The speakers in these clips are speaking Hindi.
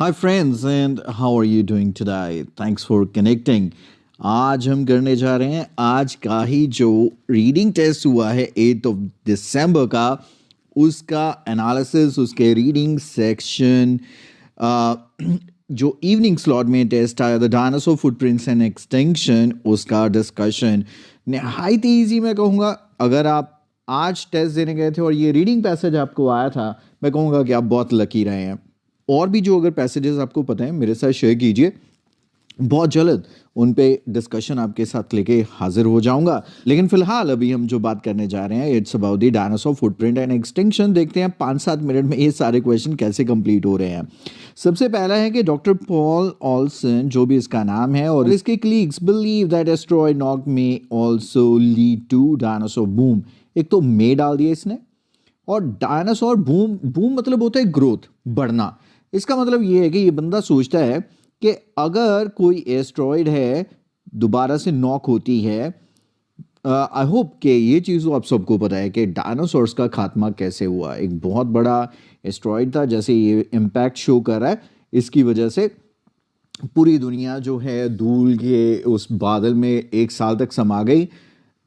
Hi friends and how are you doing today? Thanks for connecting. आज हम करने जा रहे हैं आज का ही जो रीडिंग टेस्ट हुआ है 8 ऑफ दिसंबर का उसका एनालिसिस उसके रीडिंग सेक्शन जो इवनिंग स्लॉट में टेस्ट आया the dinosaur footprints and extinction उसका डिस्कशन नहायत ईजी मैं कहूँगा। अगर आप आज टेस्ट देने गए थे और ये रीडिंग पैसेज आपको आया था मैं कहूँगा कि आप बहुत लकी रहे हैं। और भी जो अगर पैसेजेस आपको पता है मेरे साथ शेयर कीजिए, बहुत जल्द उन पे डिस्कशन आपके साथ लेके हाजिर हो जाऊंगा। लेकिन फिलहाल अभी हम जो बात करने जा रहे हैं it's about the dinosaur footprint and extinction. देखते हैं 5-7 मिनट में ये सारे क्वेश्चन कैसे कंप्लीट हो रहे हैं। सबसे पहला है कि डॉक्टर पॉल ऑल्सन जो भी इसका नाम है और इसके colleagues believe that asteroid knock may also lead to dinosaur boom. एक तो मे डाल दिया इसने और डायनासोर बूम बूम मतलब होता है ग्रोथ, बढ़ना। इसका मतलब ये है कि ये बंदा सोचता है कि अगर कोई एस्ट्रॉयड है दोबारा से नॉक होती है, आई होप कि ये चीज़ तो आप सबको पता है कि डायनासोर्स का खात्मा कैसे हुआ। एक बहुत बड़ा एस्ट्रॉयड था, जैसे ये इम्पैक्ट शो कर रहा है, इसकी वजह से पूरी दुनिया जो है धूल के उस बादल में 1 साल तक समा गई,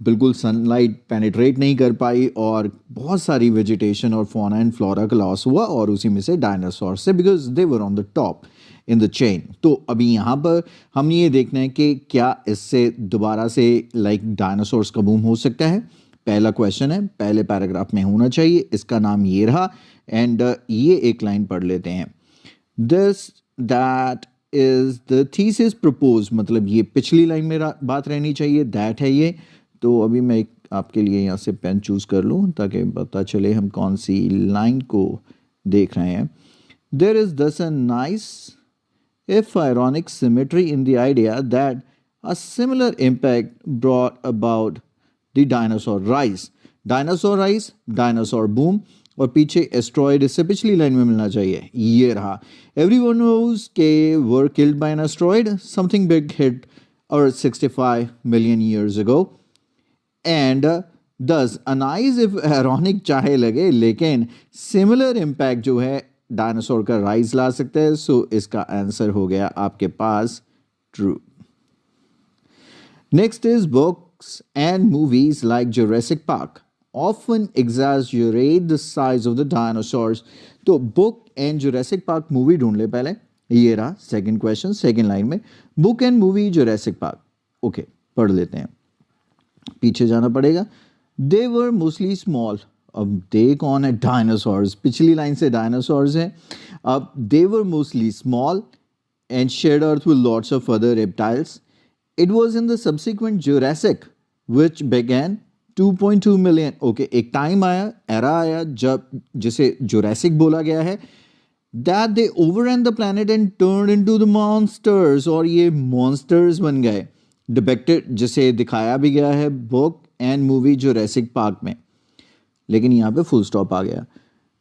बिल्कुल सनलाइट पेनिट्रेट नहीं कर पाई और बहुत सारी वेजिटेशन और फौना एंड फ्लोरा का लॉस हुआ और उसी में से डायनासोर से, because they were on the top in the chain. तो अभी यहाँ पर हम ये देखना है कि क्या इससे दोबारा से डायनासोर्स का बूम हो सकता है। पहला क्वेश्चन है, पहले पैराग्राफ में होना चाहिए, इसका नाम ये रहा एंड ये एक लाइन पढ़ लेते हैं। This that is the thesis propose, मतलब ये पिछली लाइन में बात रहनी चाहिए, दैट है ये। तो अभी मैं आपके लिए यहाँ से पेन चूज कर लूँ ताकि पता चले हम कौन सी लाइन को देख रहे हैं। देयर इज दस a nice if ironic symmetry in the idea that a similar impact brought about the dinosaur rise. Dinosaur rise, dinosaur boom और पीछे एस्ट्रॉयड इससे पिछली लाइन में मिलना चाहिए, ये रहा। Everyone knows के were killed by an asteroid, something big hit Earth 65 million years ago. And दस अनाइज इफ ironic चाहे लगे लेकिन सिमिलर इम्पैक्ट जो है डायनासोर का राइज ला सकता है। सो इसका आंसर हो गया आपके पास true. Next is books and movies like Jurassic Park often exaggerate the size of the dinosaurs. तो book and Jurassic Park movie ढूंढ ले पहले, ये रहा सेकंड क्वेश्चन सेकंड लाइन में, book and movie Jurassic Park. Okay पढ़ लेते हैं, पीछे जाना पड़ेगा। दे वर मोस्टली स्मॉल, अब दे कौन है, डायनासोर्स, पिछली लाइन से डायनासोर्स है। अब they were mostly small and shared earth with lots of other reptiles. It was in the subsequent Jurassic which began 2.2 million. Okay एक टाइम आया, एरा आया जब जिसे जुरासिक बोला गया है, that they overran the planet and turn into the monsters, और ये मॉन्स्टर्स बन गए। डिपेक्टेड जिसे दिखाया भी गया है book and movie Jurassic Park में, लेकिन यहाँ पे फुल स्टॉप आ गया।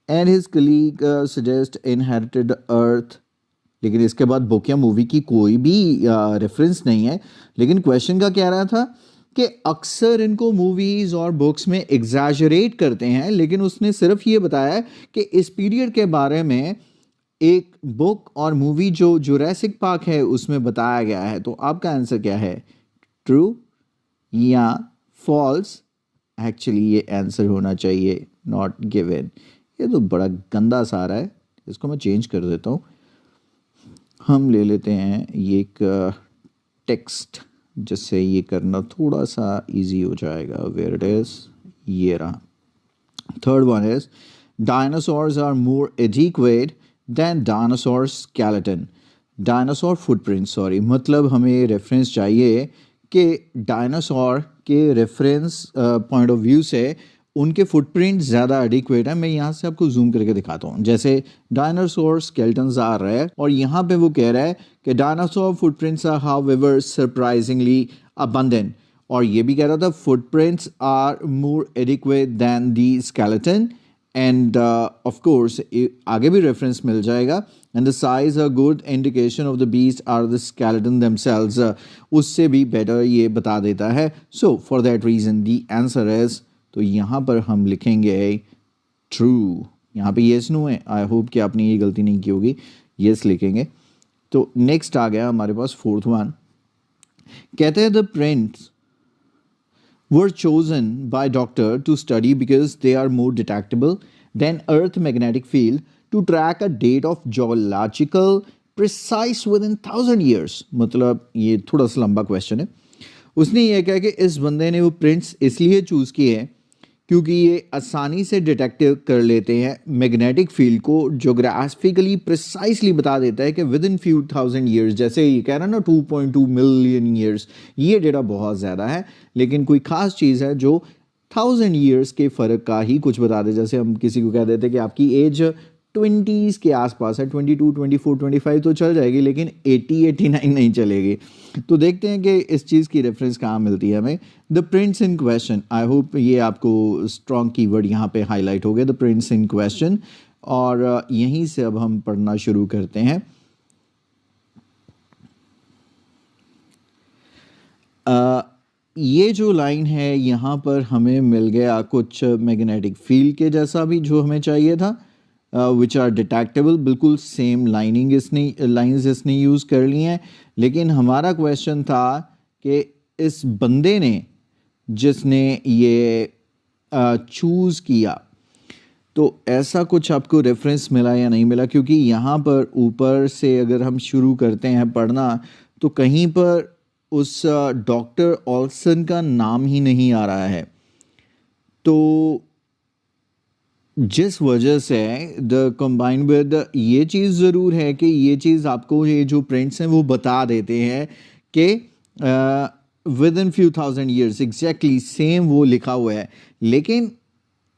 And his colleague suggest inherited earth, लेकिन इसके बाद बुक या मूवी की कोई भी रेफरेंस नहीं है। लेकिन क्वेश्चन का क्या रहा था कि अक्सर इनको मूवीज और बुक्स में एग्जैजरेट करते हैं, लेकिन उसने सिर्फ ये बताया कि इस पीरियड के बारे में एक बुक और मूवी जो जुरासिक पार्क है उसमें बताया गया है। तो आपका आंसर क्या है, ट्रू या फॉल्स? एक्चुअली ये आंसर होना चाहिए नॉट गिवन। ये तो बड़ा गंदा सा आ रहा है, इसको मैं चेंज कर देता हूँ। हम ले लेते हैं ये एक टेक्स्ट जिससे ये करना थोड़ा सा इजी हो जाएगा। वेयर इट इज, ये रहा। Third one is dinosaurs are more adequate than dinosaur skeleton. Dinosaur footprint, sorry, मतलब हमें रेफरेंस चाहिए कि डायनासोर के रेफरेंस पॉइंट ऑफ व्यू से उनके फुटप्रिंट ज़्यादा एडिक्वेट है। मैं यहाँ से आपको जूम करके दिखाता हूँ। जैसे डायनासोर स्केलेटन्स आ रहा है और यहाँ पे वो कह रहा है कि dinosaur footprints are however surprisingly abundant, और ये भी कह रहा था footprints are more adequate than the skeleton. And of course आगे भी रेफरेंस मिल जाएगा। And the size a good indication of the beast are the skeleton themselves, उससे भी बेटर ये बता देता है। So for that reason the answer is, तो यहाँ पर हम लिखेंगे ट्रू। यहाँ पे येस नो है, आई होप कि आपने ये गलती नहीं की होगी। यस लिखेंगे। तो नेक्स्ट आ गया हमारे पास फोर्थ वन, कहते हैं the prints were chosen by doctor to study because they are more detectable than earth magnetic field to track a date of geological precise within 1000 years। मतलब ये थोड़ा सा लंबा क्वेश्चन है। उसने ये कहा कि इस बंदे ने वो प्रिंट्स इसलिए चूज़ किए हैं क्योंकि ये आसानी से डिटेक्ट कर लेते हैं मैग्नेटिक फील्ड को, जोग्राफिकली प्रिसाइसली बता देता है कि with in few thousand years, जैसे ये कह रहा है ना 2.2 मिलियन ईयर्स, ये डेटा बहुत ज़्यादा है, लेकिन कोई ख़ास चीज़ है जो 1000 ईयर्स के फ़र्क का ही कुछ बता दे। जैसे हम किसी को कह देते हैं कि आपकी एज 20s के आसपास है, 22, 24, 25 तो चल जाएगी, लेकिन 80, 89 नहीं चलेगी। तो देखते हैं कि इस चीज़ की रेफरेंस कहाँ मिलती है हमें। The prints in question, I hope ये आपको स्ट्रॉन्ग कीवर्ड यहाँ पे हाईलाइट हो गया, द प्रिंट्स इन क्वेश्चन। और यहीं से अब हम पढ़ना शुरू करते हैं। ये जो लाइन है यहाँ पर हमें मिल गया कुछ मैग्नेटिक फील्ड के जैसा भी जो हमें चाहिए था, विच आर डिटेक्टेबल, बिल्कुल सेम लाइंस इसने यूज़ कर ली हैं। लेकिन हमारा क्वेश्चन था कि इस बंदे ने जिसने ये चूज़ किया, तो ऐसा कुछ आपको रेफरेंस मिला या नहीं मिला, क्योंकि यहाँ पर ऊपर से अगर हम शुरू करते हैं पढ़ना तो कहीं पर उस डॉक्टर ऑल्सन का नाम ही नहीं आ रहा है। तो जिस वजह से द कंबाइंड विद ये चीज़ ज़रूर है कि ये चीज़ आपको ये जो प्रिंट्स हैं वो बता देते हैं कि with in few thousand years exactly same वो लिखा हुआ है, लेकिन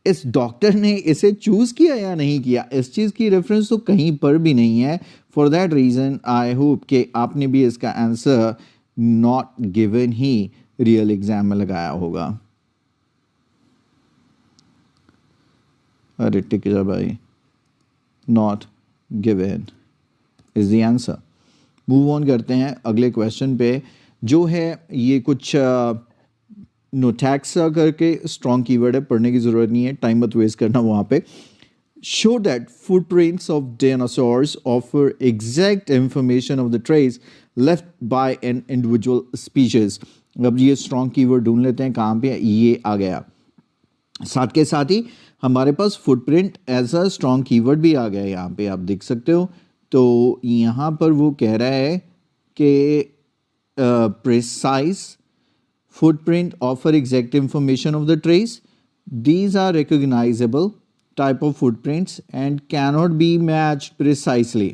इस डॉक्टर ने इसे चूज़ किया या नहीं किया, इस चीज़ की रेफरेंस तो कहीं पर भी नहीं है। For that reason I hope कि आपने भी इसका answer not given he real exam में लगाया होगा। अरे टिक जा भाई, not given is the answer. Move on करते हैं अगले क्वेश्चन पे, जो है ये कुछ नोटैक्सा करके स्ट्रॉन्ग कीवर्ड है, पढ़ने की ज़रूरत नहीं है, टाइम मत वेस्ट करना वहाँ पे। Show that footprints of dinosaurs offer exact information of the trace left by an individual species. अब ये स्ट्रॉन्ग कीवर्ड ढूंढ लेते हैं कहाँ पे, ये आ गया। साथ के साथ ही हमारे पास footprint as a strong keyword भी आ गया, यहाँ पे आप देख सकते हो। तो यहाँ पर वो कह रहा है कि precise footprint offer exact information of the trace. These are recognizable type of footprints and cannot be matched precisely.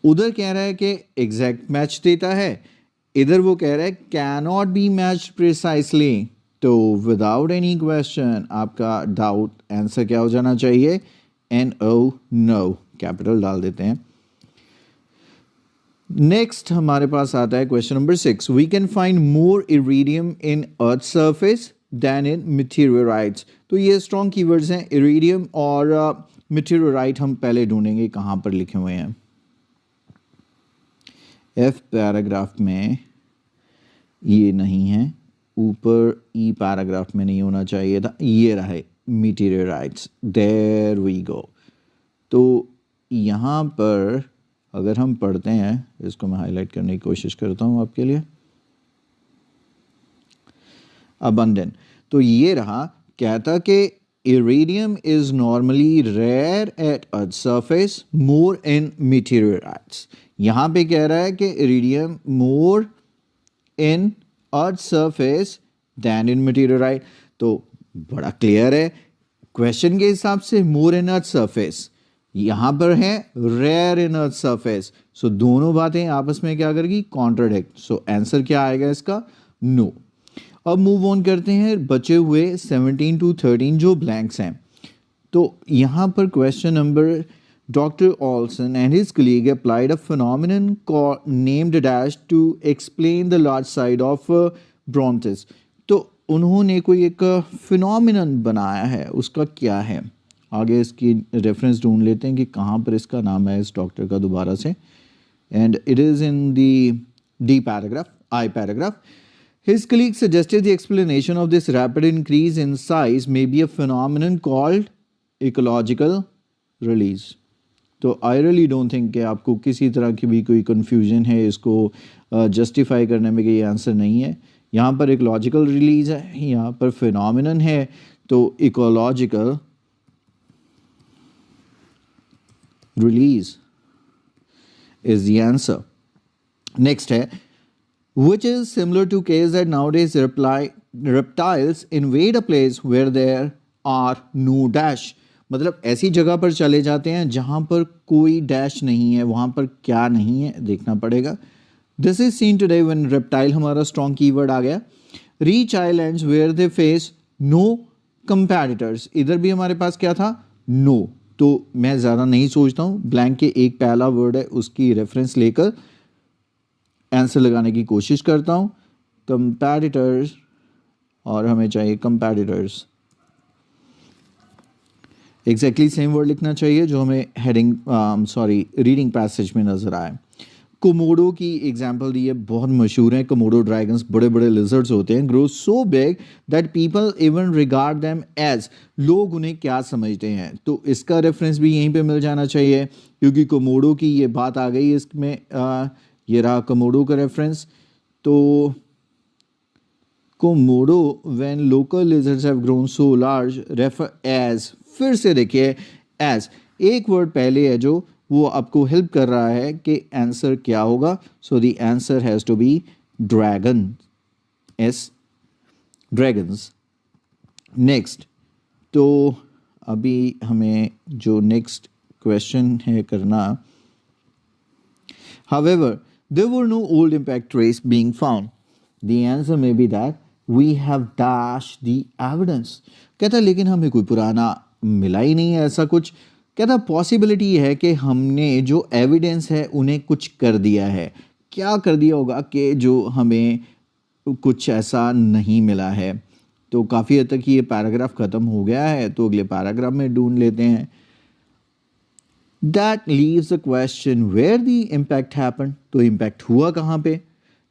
उधर कह रहा है कि exact match देता है, इधर वो कह रहा है cannot be matched precisely। तो without any question आपका डाउट आंसर क्या हो जाना चाहिए, NO, no, कैपिटल डाल देते हैं। नेक्स्ट हमारे पास आता है question number 6, we can find more iridium in earth surface than in meteorites. तो ये स्ट्रॉन्ग कीवर्ड्स हैं, इरिडियम और मीटेरियोराइट हम पहले ढूंढेंगे कहाँ पर लिखे हुए हैं। एफ पैराग्राफ में ये नहीं है, ऊपर ई पैराग्राफ में नहीं होना चाहिए था, ये रहा है मीटेरियोराइट्स, देयर वी गो। तो यहाँ पर अगर हम पढ़ते हैं, इसको मैं हाईलाइट करने की कोशिश करता हूँ आपके लिए, अबंडेंट, तो ये रहा, कहता कि iridium is normally rare at earth surface more in meteorites. यहाँ पे कह रहा है कि iridium more in earth surface than in meteorite. तो बड़ा क्लियर है क्वेश्चन के हिसाब से, मोर इन अर्थ सरफेस, यहाँ पर है रेयर इन अर्थ सरफेस। सो दोनों बातें आपस में क्या करेगी, कॉन्ट्राडिक्ट। सो आंसर क्या आएगा इसका, नो। अब मूव ऑन करते हैं, बचे हुए 17 to 13 जो ब्लैंक्स हैं। तो यहाँ पर question number, doctor Olsen and his colleague applied a phenomenon named dash to explain the large side of brontotheres. तो उन्होंने कोई एक फिनोमिनन बनाया है, उसका क्या है, आगे इसकी रेफरेंस ढूंढ लेते हैं कि कहाँ पर इसका नाम है इस डॉक्टर का दोबारा से। And it is in the D paragraph, I paragraph. His colleague suggested the explanation of this rapid increase in size may be a phenomenon called ecological release. तो आई रियली डोंट थिंक कि आपको किसी तरह की भी कोई कन्फ्यूजन है इसको जस्टिफाई करने में कि ये आंसर नहीं है। यहाँ पर एक लॉजिकल रिलीज है, यहाँ पर फिनोमिनन है, तो ecological release is the answer. Next है which is similar to case that nowadays reptiles invade a place where there are no dash। मतलब ऐसी जगह पर चले जाते हैं जहां पर कोई डैश नहीं है, वहां पर क्या नहीं है देखना पड़ेगा। This is seen today when reptile हमारा स्ट्रॉन्ग कीवर्ड आ गया। Reach islands where they face no competitors, इधर भी हमारे पास क्या था, नो। तो मैं ज़्यादा नहीं सोचता हूँ, ब्लैंक के एक पहला वर्ड है उसकी रेफरेंस लेकर आंसर लगाने की कोशिश करता हूँ। कंपैटिटर्स, और हमें चाहिए कंपैटिटर्स, एग्जैक्टली सेम वर्ड लिखना चाहिए जो हमें हेडिंग रीडिंग पैसेज में नजर आए। कोमोडो की एग्जाम्पल दी है, बहुत मशहूर है। कोमोडो ड्रैगन्स बड़े बड़े लिजर्ड्स होते हैं, grow so big that people even regard them as, लोग उन्हें क्या समझते हैं। तो इसका रेफरेंस भी यहीं पे मिल जाना चाहिए क्योंकि कोमोडो की ये बात आ गई इसमें। ये रहा कोमोडो का रेफरेंस। तो Komodo when local lizards have grown so large refer as, फिर से देखिए एज एक वर्ड पहले है जो वो आपको हेल्प कर रहा है कि आंसर क्या होगा। So the answer has to be dragon, as dragons. Next, तो अभी हमें जो नेक्स्ट क्वेश्चन है करना, however there were no old impact trace being found, the answer may be that we have dashed the evidence। कहता लेकिन हमें कोई पुराना मिला ही नहीं है ऐसा कुछ। कहता पॉसिबिलिटी है कि हमने जो एविडेंस है उन्हें कुछ कर दिया है। क्या कर दिया होगा कि जो हमें कुछ ऐसा नहीं मिला है। तो काफ़ी हद तक ये पैराग्राफ ख़त्म हो गया है, तो अगले पैराग्राफ में ढूंढ लेते हैं। That leaves the question where the impact happened। तो impact हुआ कहाँ पे।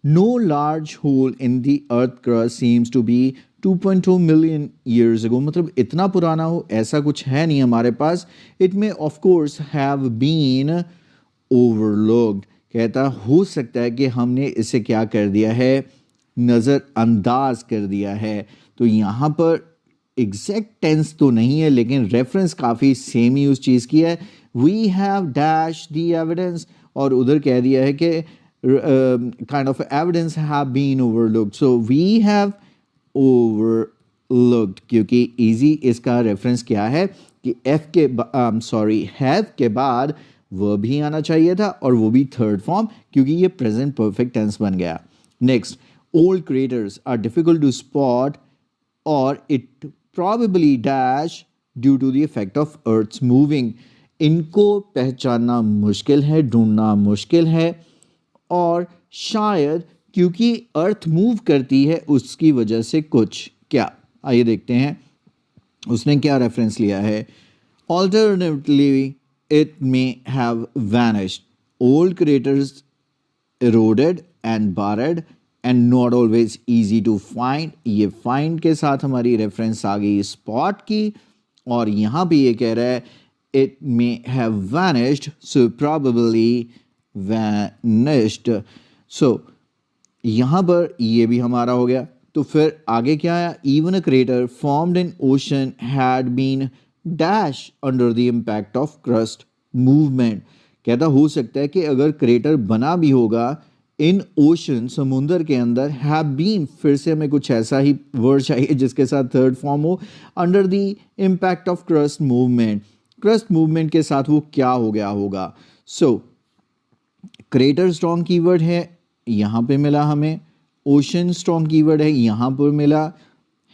No large hole in the earth crust seems to be 2.2 million years ago। मतलब इतना पुराना हो ऐसा कुछ है नहीं हमारे पास। It may of course have been overlooked। कहता हो सकता है कि हमने इसे क्या कर दिया है, नज़रअंदाज कर दिया है। तो यहाँ पर एग्जैक्ट टेंस तो नहीं है लेकिन रेफरेंस काफ़ी सेम ही उस चीज़ की है। We have dash the evidence, और उधर कह दिया है कि kind of evidence have been overlooked. So we have overlooked, क्योंकि इजी इसका रेफरेंस क्या है कि एफ के हैव के बाद वर्ब ही आना चाहिए था, और वो भी थर्ड फॉर्म, क्योंकि ये प्रेजेंट परफेक्ट टेंस बन गया। Next, old creators are difficult to spot और it probably dash due to the effect of earth's moving। इनको पहचानना मुश्किल है, ढूंढना मुश्किल है, और शायद क्योंकि अर्थ मूव करती है उसकी वजह से कुछ। क्या, आइए देखते हैं उसने क्या रेफरेंस लिया है। Alternatively it may have vanished, old creators eroded and buried and not always easy to find. ये फाइंड के साथ हमारी रेफरेंस आ गई स्पॉट की, और यहाँ पे ये कह रहा है it may have vanished, so probably vanished. So यहाँ पर ये भी हमारा हो गया। तो फिर आगे क्या आया, even a crater formed in ocean had been dash under the impact of crust movement. कहता हो सकता है कि अगर क्रेटर बना भी होगा इन ओशन, समुंदर के अंदर, हैव बीन, फिर से हमें कुछ ऐसा ही वर्ड चाहिए जिसके साथ थर्ड फॉर्म हो, under the impact of crust movement. Crust movement के साथ वो क्या हो गया होगा। सो क्रेटर स्ट्रॉन्ग कीवर्ड है, यहाँ पे मिला हमें। ओशन स्ट्रॉन्ग कीवर्ड है, यहाँ पर मिला।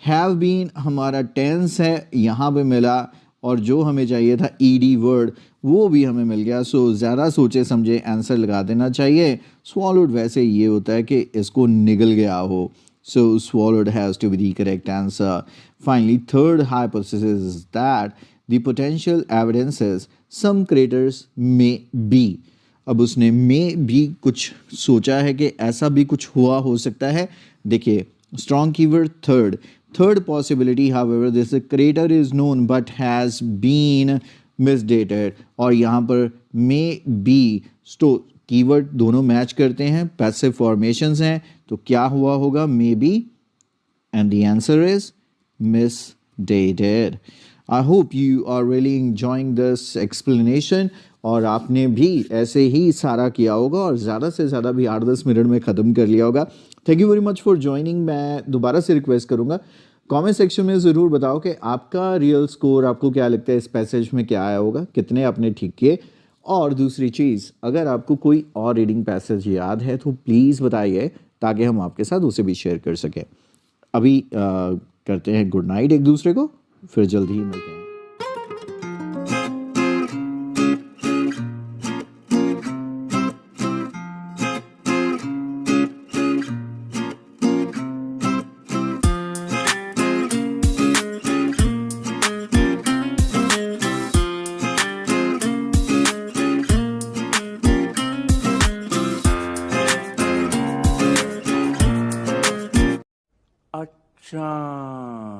हैव बीन हमारा टेंस है, यहाँ पे मिला। और जो हमें चाहिए था ईडी वर्ड, वो भी हमें मिल गया। सो ज़्यादा सोचे समझे आंसर लगा देना चाहिए। स्वॉलोड वैसे ये होता है कि इसको निगल गया हो। So swallowed has to be the correct answer. Finally third hypothesis is that the potential evidences some creators may be. अब उसने मे भी कुछ सोचा है कि ऐसा भी कुछ हुआ हो सकता है। देखिए strong keyword third, third possibility however this creator is known but has been misdated, और यहाँ पर may be, तो कीवर्ड दोनों मैच करते हैं, पैसिव फॉर्मेशंस हैं, तो क्या हुआ होगा, may be, and the answer is misdated. I hope you are really enjoying this explanation, और आपने भी ऐसे ही सारा किया होगा और ज़्यादा से ज़्यादा भी 8-10 मिनट में ख़त्म कर लिया होगा. Thank you very much for joining. मैं दोबारा से रिक्वेस्ट करूँगा, कमेंट सेक्शन में ज़रूर बताओ कि आपका रियल स्कोर, आपको क्या लगता है इस पैसेज में क्या आया होगा, कितने आपने ठीक किए. और दूसरी चीज़, अगर आपको कोई और रीडिंग पैसेज याद है तो प्लीज़ बताइए, ताकि हम आपके साथ उसे भी शेयर कर सकें. अभी करते हैं गुड नाइट एक दूसरे को, फिर जल्दी ही मिलते हैं. अच्छा.